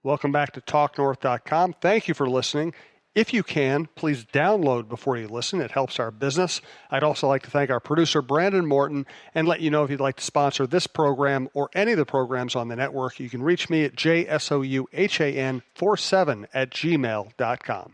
Welcome back to TalkNorth.com. Thank you for listening. If you can, please download before you listen. It helps our business. I'd also like to thank our producer, Brandon Morton, and let you know if you'd like to sponsor this program or any of the programs on the network, you can reach me at jsouhan47@gmail.com.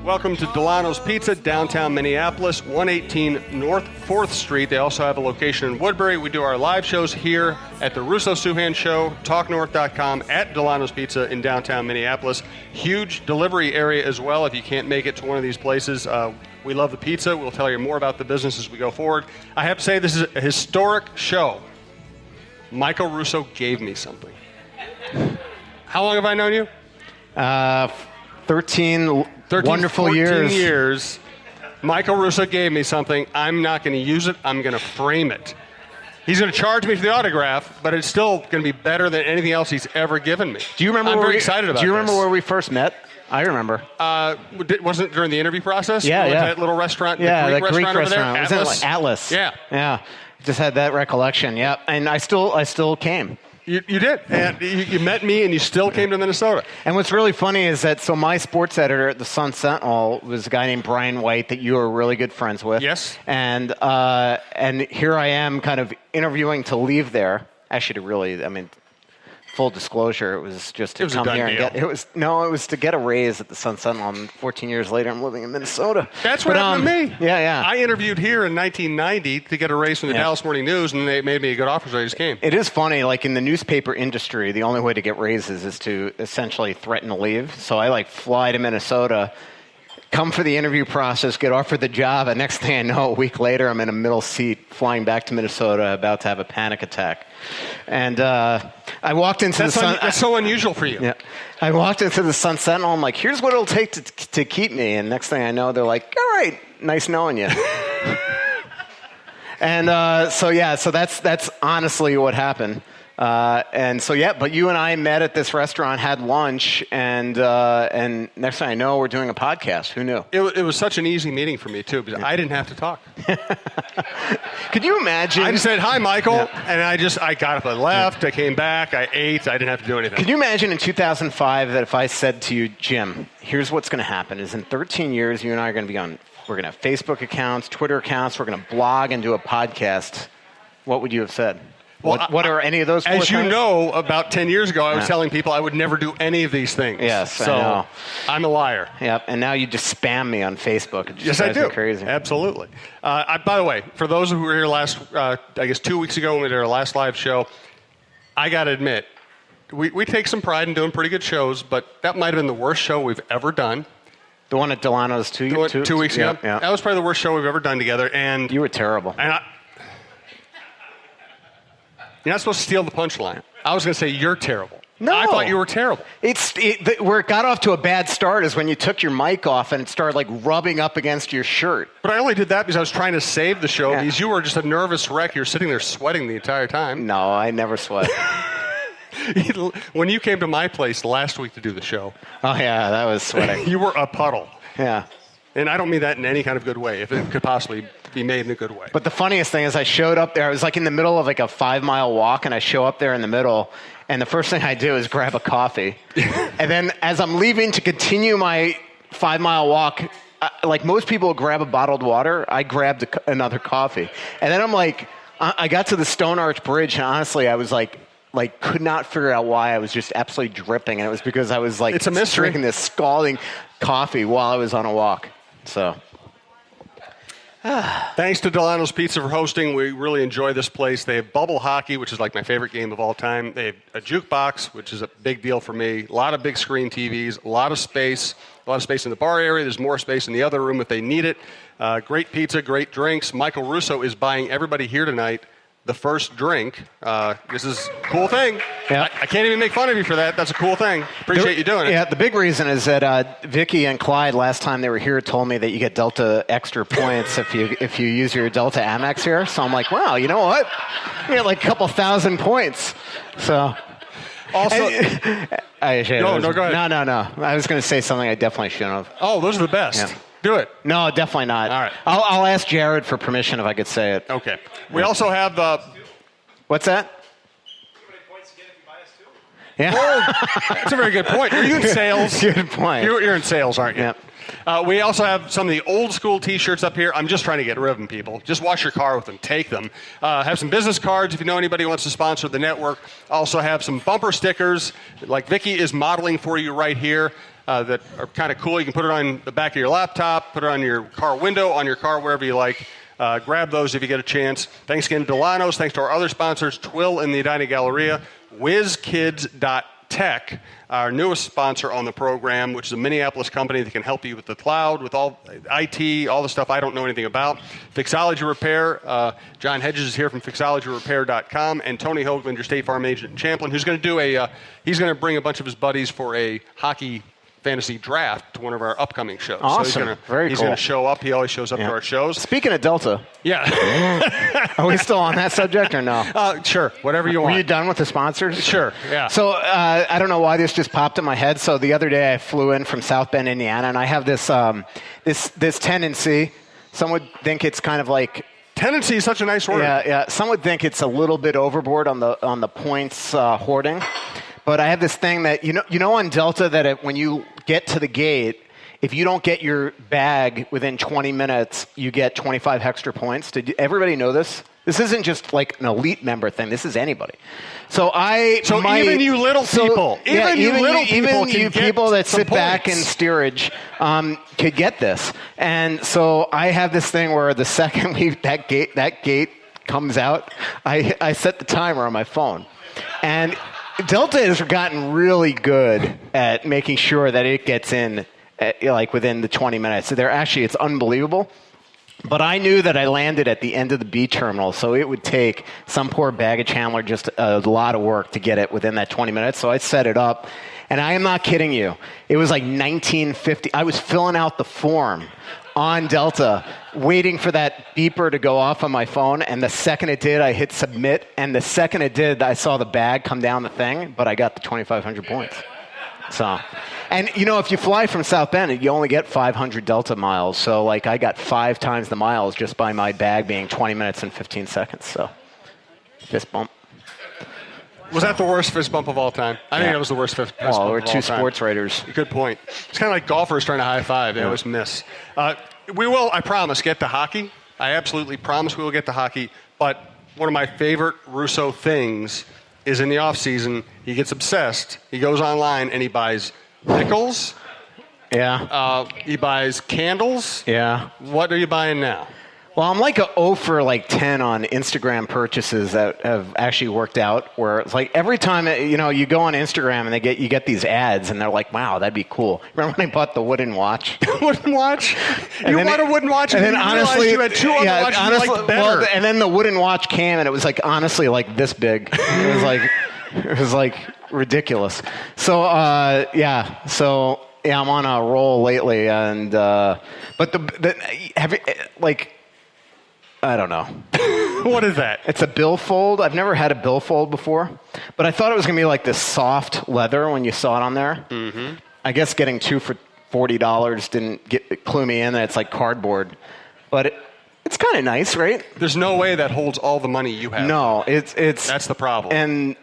Welcome to Dulono's Pizza, downtown Minneapolis, 118 North 4th Street. They also have a location in Woodbury. We do our live shows here at the Russo-Souhan Show, TalkNorth.com, at Dulono's Pizza in downtown Minneapolis. Huge delivery area as well if you can't make it to one of these places. We love the pizza. We'll tell you more about the business as we go forward. I have to say this is a historic show. Michael Russo gave me something. How long have I known you? 13 wonderful 14 years. Michael Russo gave me something. I'm not going to use it. I'm going to frame it. He's going to charge me for the autograph, but it's still going to be better than anything else he's ever given me. Do you remember? I'm very excited about. Do you remember this. where we first met? I remember. Wasn't it during the interview process? Yeah, we went yeah. to that little restaurant. Yeah, the Greek restaurant over there. Was Atlas. it like Atlas? Yeah, yeah. Just had that recollection. Yeah, and I still came. You did, and you met me, and you still came to Minnesota. And what's really funny is that my sports editor at the Sun Sentinel was a guy named Brian White that you were really good friends with. Yes. And here I am, kind of interviewing to leave there. Actually, full disclosure, it was just to come here and get. It was to get a raise at the Sun Sentinel. And 14 years later, I'm living in Minnesota. That's what happened to me. Yeah. I interviewed here in 1990 to get a raise from the Dallas Morning News, and they made me a good offer, so I just came. It is funny, like in the newspaper industry, the only way to get raises is to essentially threaten to leave. So I fly to Minnesota, come for the interview process, get offered the job, and next thing I know, a week later, I'm in a middle seat flying back to Minnesota, about to have a panic attack. And I walked into the Sun. That's so unusual for you. Yeah, I walked into the Sun Sentinel. I'm like, here's what it'll take to keep me. And next thing I know, they're like, all right, nice knowing you. And so that's honestly what happened. But you and I met at this restaurant, had lunch, and next thing I know, we're doing a podcast. Who knew? It was such an easy meeting for me, too, because I didn't have to talk. Could you imagine? I just said, hi, Michael, and I got up, I left, I came back, I ate, I didn't have to do anything. Could you imagine in 2005 that if I said to you, Jim, here's what's going to happen, is in 13 years, you and I are going to be we're going to have Facebook accounts, Twitter accounts, we're going to blog and do a podcast. What would you have said? Well, what are any of those four As you things? know, about 10 years ago, I was telling people I would never do any of these things. Yes, so I know. I'm a liar. Yep, and now you just spam me on Facebook. It just Yes, I drives me do. Crazy. Absolutely. By the way, for those who were here last, 2 weeks ago when we did our last live show, I got to admit, we take some pride in doing pretty good shows, but that might have been the worst show we've ever done. The one at Dulono's 2 weeks ago? Yeah. That was probably the worst show we've ever done together. And you were terrible. And you're not supposed to steal the punchline. I was going to say, you're terrible. No. I thought you were terrible. Where it got off to a bad start is when you took your mic off and it started rubbing up against your shirt. But I only did that because I was trying to save the show because you were just a nervous wreck. You're sitting there sweating the entire time. No, I never sweat. When you came to my place last week to do the show. Oh, yeah, that was sweating. You were a puddle. Yeah. And I don't mean that in any kind of good way, if it could possibly be made in a good way. But the funniest thing is I showed up there. I was in the middle of a 5-mile walk, and I show up there in the middle, and the first thing I do is grab a coffee. And then as I'm leaving to continue my 5-mile walk, like most people grab a bottled water, I grabbed another coffee. And then I got to the Stone Arch Bridge, and honestly, I was could not figure out why I was just absolutely dripping. And it was because I was it's a mystery. Drinking this scalding coffee while I was on a walk. So, thanks to Dulono's Pizza for hosting. We really enjoy this place. They have bubble hockey, which is my favorite game of all time. They have a jukebox, which is a big deal for me. A lot of big screen TVs, a lot of space in the bar area. There's more space in the other room if they need it. Great pizza, great drinks. Michael Russo is buying everybody here tonight the first drink. This is a cool thing. Yeah. I can't even make fun of you for that. That's a cool thing. Appreciate you doing it. Yeah, the big reason is that Vicky and Clyde last time they were here told me that you get Delta extra points if you use your Delta Amex here. So I'm like, wow, you know what? You get like a couple thousand points. So Also, go ahead. No. I was going to say something I definitely shouldn't have. oh, those are the best. Yeah. Do it. No, definitely not. All right. I'll ask Jared for permission if I could say it. Okay. We also have the... What's that? Yeah. That's a very good point. Are you in sales? Good point. You're in sales, aren't you? Yep. We also have some of the old school T-shirts up here. I'm just trying to get rid of them, people. Just wash your car with them. Take them. Have some business cards if you know anybody who wants to sponsor the network. Also have some bumper stickers like Vicky is modeling for you right here that are kind of cool. You can put it on the back of your laptop, put it on your car window, on your car, wherever you like. Grab those if you get a chance. Thanks again to Dulono's. Thanks to our other sponsors, Twill and the Edina Galleria. Whizkids.tech, our newest sponsor on the program, which is a Minneapolis company that can help you with the cloud, with all IT, all the stuff I don't know anything about. Fixology Repair, John Hedges is here from fixologyrepair.com, and Tony Hoaglund, your State Farm agent in Champlin, who's going to do he's going to bring a bunch of his buddies for a hockey fantasy draft to one of our upcoming shows. Awesome. So he's going to show up. He always shows up to our shows. Speaking of Delta. Yeah. Are we still on that subject or no? Sure. Whatever you want. Were you done with the sponsors? Sure. Yeah. So I don't know why this just popped in my head. So the other day I flew in from South Bend, Indiana, and I have this this tendency. Some would think it's kind of like tendency is such a nice word. Yeah. Some would think it's a little bit overboard on the points hoarding. But I have this thing that, you know on Delta that when you get to the gate, if you don't get your bag within 20 minutes, you get 25 extra points. Did everybody know this? This isn't just like an elite member thing. This is anybody. Even you little people, even you people that sit points. back in steerage could get this. And so I have this thing where the second that gate comes out, I set the timer on my phone. And Delta has gotten really good at making sure that it gets in within the 20 minutes. So it's unbelievable. But I knew that I landed at the end of the B terminal, so it would take some poor baggage handler just a lot of work to get it within that 20 minutes. So I set it up, and I am not kidding you. It was like 1950. I was filling out the form on Delta, waiting for that beeper to go off on my phone, and the second it did, I hit submit, and the second it did, I saw the bag come down the thing, but I got the 2,500 points. So, and if you fly from South Bend, you only get 500 Delta miles, so I got 5 times the miles just by my bag being 20 minutes and 15 seconds, so fist bump. Was that the worst fist bump of all time? I think that was the worst fist bump of all time. Well, we're two sports writers. Good point. It's kind of like golfers trying to high five. They always miss. We will, I promise, get to hockey. I absolutely promise we will get to hockey. But one of my favorite Russo things is in the off season, he gets obsessed. He goes online and he buys pickles. Yeah. He buys candles. Yeah. What are you buying now? Well, I'm like a 0 for 10 on Instagram purchases that have actually worked out. Where it's like every time you go on Instagram and you get these ads and they're like, "Wow, that'd be cool." Remember when I bought the wooden watch? Wooden watch? You bought a wooden watch and then honestly, you had 2 other watches you liked better. Well, and then the wooden watch came and it was honestly this big. It was ridiculous. So I'm on a roll lately, and but I don't know. What is that? It's a billfold. I've never had a billfold before, but I thought it was going to be this soft leather when you saw it on there. Mm-hmm. I guess getting 2 for $40 didn't clue me in that it's like cardboard, but it's kind of nice, right? There's no way that holds all the money you have. No, it's that's the problem. And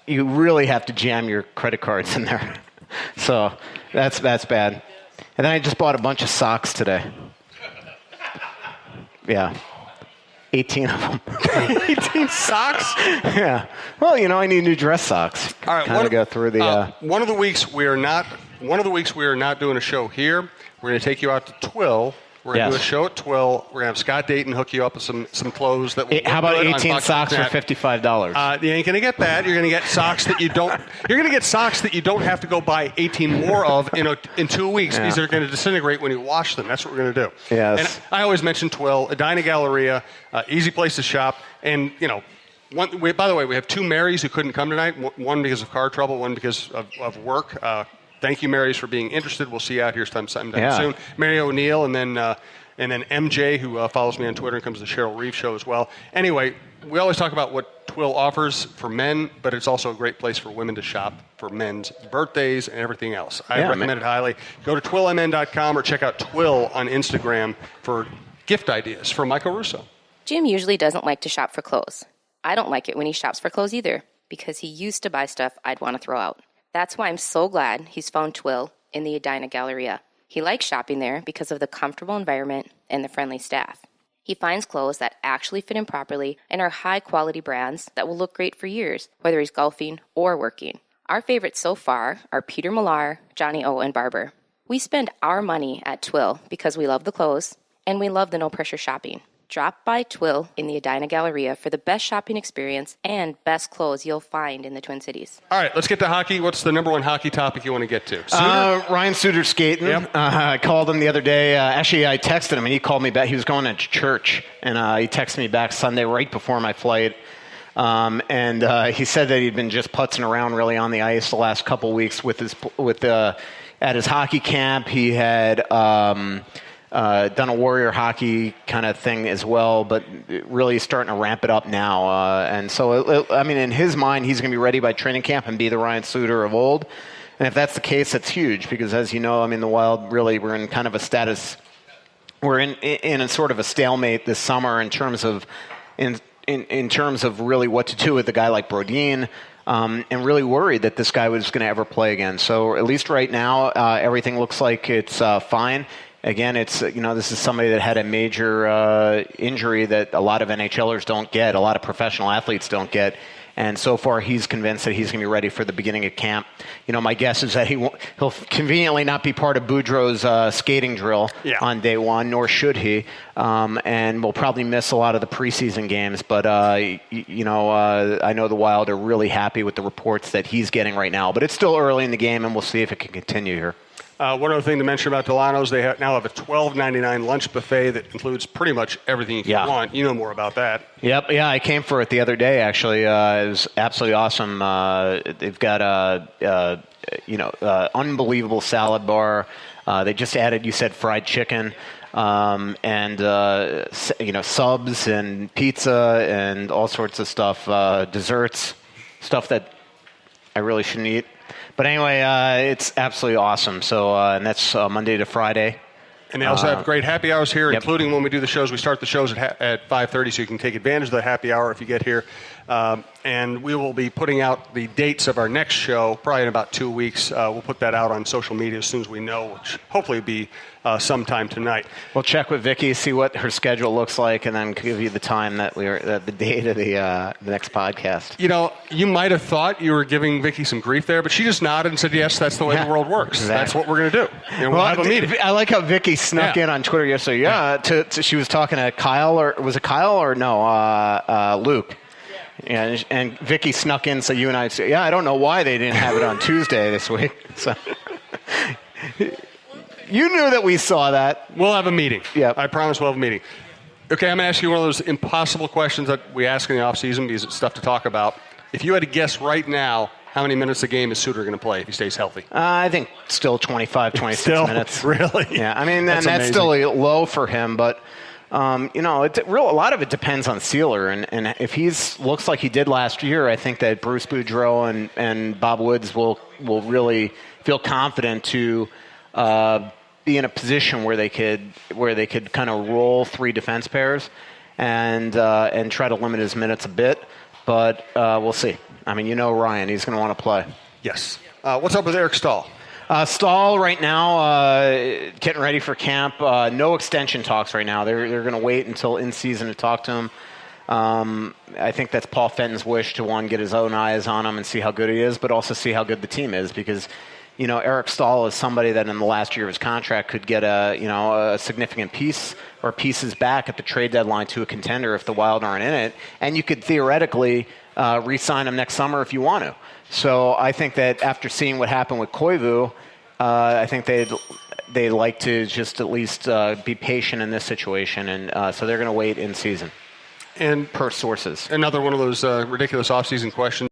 you really have to jam your credit cards in there. So that's bad. And then I just bought a bunch of socks today. Yeah. 18 of them. 18 socks? Yeah. Well, I need new dress socks. All right. Kind of go through the. One of the weeks we are not doing a show here. We're going to take you out to Twill We're going to do a show at Twill. We're going to have Scott Dayton hook you up with some clothes. How about 18 socks for $55? You ain't going to get that. You're going to get socks that you don't. You're going to get socks that you don't have to go buy 18 more of in 2 weeks. These are going to disintegrate when you wash them. That's what we're going to do. Yes. And I always mention Twill, Edina Galleria, easy place to shop, and by the way, we have two Marys who couldn't come tonight. One because of car trouble, one because of work. Thank you, Marys, for being interested. We'll see you out here sometime soon. Mary O'Neill, and then MJ, who follows me on Twitter and comes to the Cheryl Reeve show as well. Anyway, we always talk about what Twill offers for men, but it's also a great place for women to shop for men's birthdays and everything else. I recommend it highly. Go to twillmn.com or check out Twill on Instagram for gift ideas for Michael Russo. Jim usually doesn't like to shop for clothes. I don't like it when he shops for clothes either, because he used to buy stuff I'd want to throw out. That's why I'm so glad he's found Twill in the Edina Galleria. He likes shopping there because of the comfortable environment and the friendly staff. He finds clothes that actually fit him properly and are high-quality brands that will look great for years, whether he's golfing or working. Our favorites so far are Peter Millar, Johnny O, and Barber. We spend our money at Twill because we love the clothes and we love the no-pressure shopping. Drop by Twill in the Edina Galleria for the best shopping experience and best clothes you'll find in the Twin Cities. All right, let's get to hockey. What's the number one hockey topic you want to get to? Ryan Suter skating. Yep. I called him the other day. Actually, I texted him, and he called me back. He was going to church, and he texted me back Sunday right before my flight. And he said that he'd been just putzing around really on the ice the last couple weeks at his hockey camp. He had done a Warrior hockey kind of thing as well, but really starting to ramp it up now. And so, in his mind, he's going to be ready by training camp and be the Ryan Suter of old. And if that's the case, that's huge because, as you know, the Wild really we're in kind of a status. We're in a sort of a stalemate this summer in terms of really what to do with a guy like Brodin. And really worried that this guy was going to ever play again. So at least right now, everything looks like it's fine. Again, it's this is somebody that had a major injury that a lot of NHLers don't get, a lot of professional athletes don't get, and so far he's convinced that he's going to be ready for the beginning of camp. My guess is that he'll conveniently not be part of Boudreau's skating drill on day one, nor should he, and will probably miss a lot of the preseason games. But I know the Wild are really happy with the reports that he's getting right now. But it's still early in the game, and we'll see if it can continue here. One other thing to mention about Dulono's, they now have a $12.99 lunch buffet that includes pretty much everything you can want. You know more about that. Yep, I came for it the other day, actually. It was absolutely awesome. They've got unbelievable salad bar. They just added, you said, fried chicken, and subs and pizza and all sorts of stuff, desserts, stuff that I really shouldn't eat. But anyway, it's absolutely awesome. So, and that's Monday to Friday. And they also have great happy hours here, including when we do the shows. We start the shows at 5:30, so you can take advantage of the happy hour if you get here. And we will be putting out the dates of our next show probably in about 2 weeks. We'll put that out on social media as soon as we know, which hopefully will be sometime tonight. We'll check with Vicky, see what her schedule looks like, and then give you the time that the date of the next podcast. You might have thought you were giving Vicky some grief there, but she just nodded and said, yes, that's the way the world works. Exactly. That's what we're going to do. We'll have a meeting. I like how Vicky snuck in on Twitter yesterday. She was talking to Kyle, or was it Kyle or no, Luke? Yeah, and Vicky snuck in, so you and I say, I don't know why they didn't have it on Tuesday this week. So you knew that we saw that. We'll have a meeting. Yeah, I promise we'll have a meeting. Okay, I'm going to ask you one of those impossible questions that we ask in the offseason because it's stuff to talk about. If you had to guess right now, how many minutes a game is Suter going to play if he stays healty? I think still 25, 26 minutes. Really? Yeah, that's still low for him, but... a lot of it depends on Sealer, and if he looks like he did last year, I think that Bruce Boudreau and Bob Woods will really feel confident to be in a position where they could kind of roll three defense pairs and try to limit his minutes a bit. But we'll see. Ryan, he's going to want to play. Yes. What's up with Eric Stahl? Stahl right now, getting ready for camp. No extension talks right now. They're going to wait until in season to talk to him. I think that's Paul Fenton's wish to get his own eyes on him and see how good he is, but also see how good the team is because, Eric Stahl is somebody that in the last year of his contract could get a significant piece or pieces back at the trade deadline to a contender if the Wild aren't in it, and you could theoretically re-sign him next summer if you want to. So I think that after seeing what happened with Koivu, I think they like to just at least be patient in this situation, and so they're going to wait in season. And per sources. Another one of those ridiculous offseason questions.